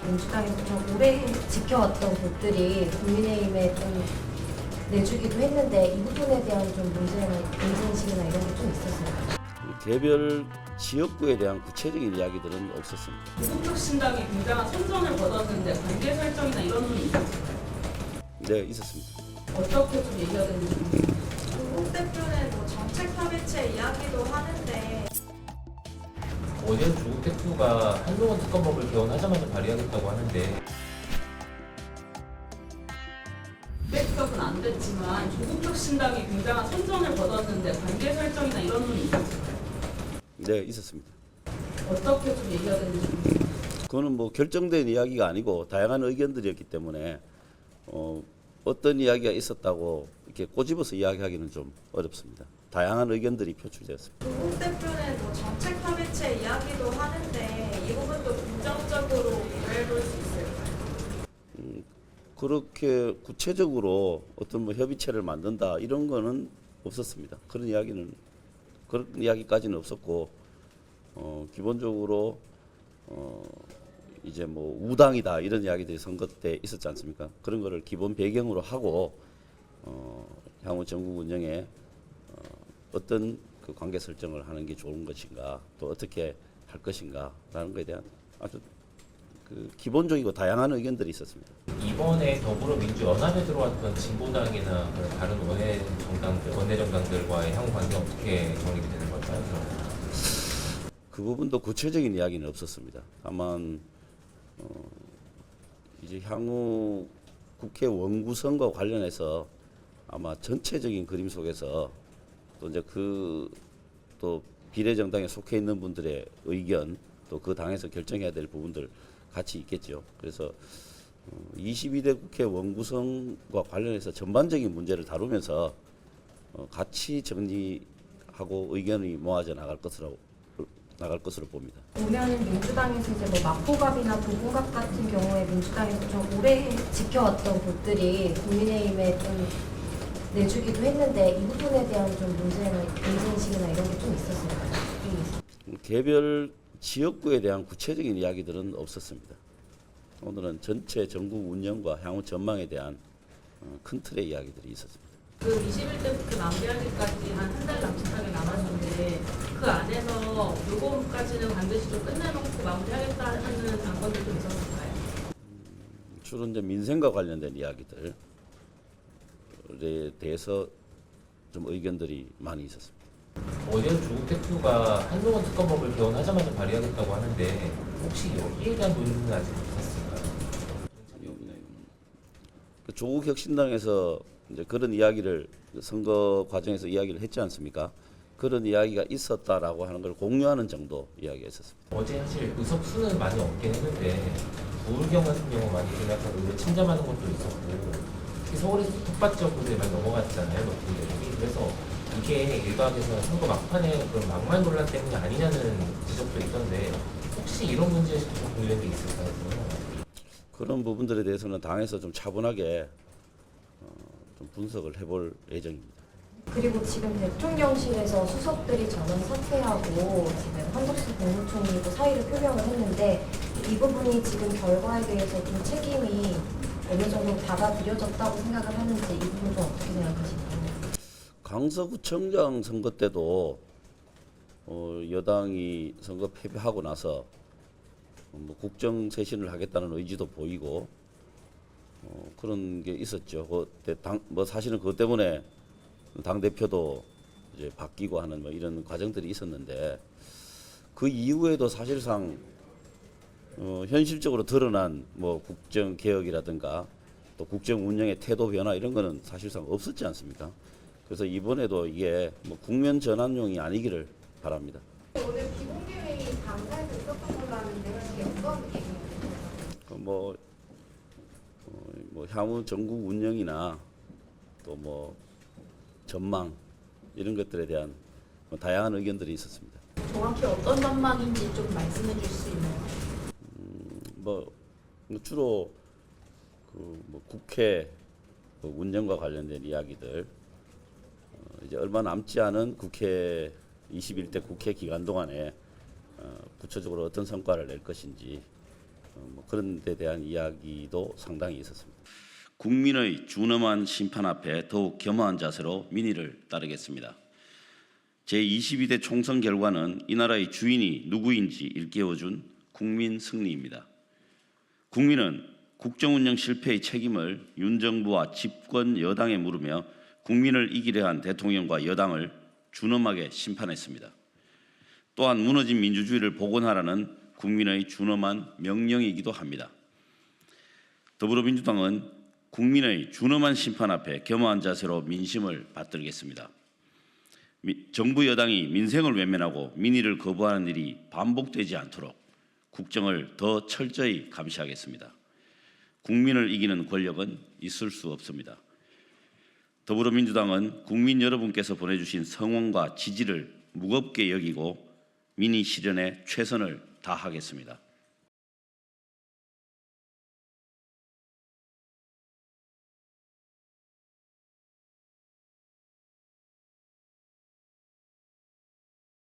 민주당에서 좀 오래 지켜왔던 곳들이 국민의힘에 좀 내주기도 했는데 이 부분에 대한 좀 문제인식이나 이런 게 좀 있었어요. 개별 지역구에 대한 구체적인 이야기들은 없었습니다. 조국혁 신당이 굉장한 선전을 거뒀는데 관계 설정이나 이런 분이 있었을까요? 네, 있었습니다. 어떻게 좀 얘기가 됐는지. 조국 대표는 뭐 정책 협의체 이야기도 하는데 어제 조국 대표가 한동훈 특검법을 개헌하자마자 발의하겠다고 하는데 백업은 안 됐지만 조국혁 신당이 굉장한 선전을 거뒀는데 관계 설정이나 이런 분이 있었을까요? 네, 있었습니다. 어떻게 좀 얘기가 됐는지. 그거는 뭐 결정된 이야기가 아니고 다양한 의견들이었기 때문에 어떤 이야기가 있었다고 이렇게 꼬집어서 이야기하기는 좀 어렵습니다. 다양한 의견들이 표출되었습니다. 조국 대표는 뭐 정책 협의체 이야기도 하는데 이 부분도 긍정적으로 이해해볼 수 있을까요? 그렇게 구체적으로 어떤 뭐 협의체를 만든다 이런 거는 없었습니다. 그런 이야기까지는 없었고 기본적으로 이제 뭐 우당이다 이런 이야기들이 선거 때 있었지 않습니까? 그런 거를 기본 배경으로 하고 향후 전국 운영에 어떤 그 관계 설정을 하는 게 좋은 것인가 또 어떻게 할 것인가라는 것에 대한 아주 그 기본적이고 다양한 의견들이 있었습니다. 이번에 더불어민주연합에 들어왔던 진보당이나 다른 원내 정당들과의 향후 관계 어떻게 정립이 되는 걸까요? 그 부분도 구체적인 이야기는 없었습니다. 다만 이제 향후 국회 원구성과 관련해서 아마 전체적인 그림 속에서 또 이제 또 비례정당에 속해 있는 분들의 의견 또 그 당에서 결정해야 될 부분들 같이 있겠죠. 그래서 22대 국회 원구성과 관련해서 전반적인 문제를 다루면서 같이 정리하고 의견이 모아져 나갈 것으로 봅니다. 보면은 민주당에서 이제 뭐 마포갑이나 도봉갑 같은 경우에 민주당에서 좀 오래 지켜왔던 곳들이 국민의힘에 좀 내주기도 했는데 이 부분에 대한 좀 문제인식이나 이런 게 좀 있었을까요? 개별 지역구에 대한 구체적인 이야기들은 없었습니다. 오늘은 전체 전국 운영과 향후 전망에 대한 큰 틀의 이야기들이 있었습니다. 그 21대 국회 만개하기까지 한 달 남짓하게 남았는데 그 안에서 요거까지는 반드시 좀 끝내놓고 마무리하겠다 하는 안건들도 있었을까요? 주로 이제 민생과 관련된 이야기들에 대해서 좀 의견들이 많이 있었습니다. 어제 조국 대표가 한동훈 특검법을 개헌하자마자 발의하겠다고 하는데 혹시 여기에 대한 논의는 아직 없었을까요? 그 조국 혁신당에서 이제 그런 이야기를 선거 과정에서 이야기를 했지 않습니까? 그런 이야기가 있었다라고 하는 걸 공유하는 정도 이야기가 있었습니다. 어제 사실 의석수는 많이 없긴 했는데 부울경 같은 경우 많이 좀 약간 의회 침잠하는 것도 있었고 특히 서울에서 텃밭 지역구들이 많이 넘어갔잖아요. 높은 그래서 이게 일각에서 선거 막판에 그런 막말 논란 때문이 아니냐는 지적도 있던데 혹시 이런 문제에 좀 공유된 게 있을까요? 그런 부분들에 대해서는 당에서 좀 차분하게 좀 분석을 해볼 예정입니다. 그리고 지금 대통령실에서 수석들이 전원 사퇴하고 지금 한덕수 국무총리도 사의를 표명을 했는데 이 부분이 지금 결과에 대해서 좀 책임이 어느 정도 받아들여졌다고 생각을 하는지 이 부분 좀 어떻게 생각하시나요? 강서구청장 선거 때도 여당이 선거 패배하고 나서 뭐 국정 쇄신을 하겠다는 의지도 보이고 그런 게 있었죠. 그때 뭐 사실은 그것 때문에 당 대표도 이제 바뀌고 하는 뭐 이런 과정들이 있었는데 그 이후에도 사실상 현실적으로 드러난 뭐 국정 개혁이라든가 또 국정 운영의 태도 변화 이런 거는 사실상 없었지 않습니까? 그래서 이번에도 이게 뭐 국면 전환용이 아니기를 바랍니다. 오늘 비공개회의 당사에서 있었던 걸로 아는데 혹시 어떤 얘기인가요? 뭐 향후 전국 운영이나 또 뭐 전망 이런 것들에 대한 뭐 다양한 의견들이 있었습니다. 정확히 어떤 전망인지 좀 말씀해 주실 수 있나요? 뭐 주로 뭐 국회 그 운영과 관련된 이야기들 이제 얼마 남지 않은 국회 21대 국회 기간 동안에 구체적으로 어떤 성과를 낼 것인지 그런 데 대한 이야기도 상당히 있었습니다. 국민의 준엄한 심판 앞에 더욱 겸허한 자세로 민의를 따르겠습니다. 제22대 총선 결과는 이 나라의 주인이 누구인지 일깨워준 국민 승리입니다. 국민은 국정운영 실패의 책임을 윤 정부와 집권 여당에 물으며 국민을 이기려 한 대통령과 여당을 준엄하게 심판했습니다. 또한 무너진 민주주의를 복원하라는 국민의 준엄한 명령이기도 합니다. 더불어민주당은 국민의 준엄한 심판 앞에 겸허한 자세로 민심을 받들겠습니다. 정부 여당이 민생을 외면하고 민의를 거부하는 일이 반복되지 않도록 국정을 더 철저히 감시하겠습니다. 국민을 이기는 권력은 있을 수 없습니다. 더불어민주당은 국민 여러분께서 보내주신 성원과 지지를 무겁게 여기고 민의 실현에 최선을 다하겠습니다.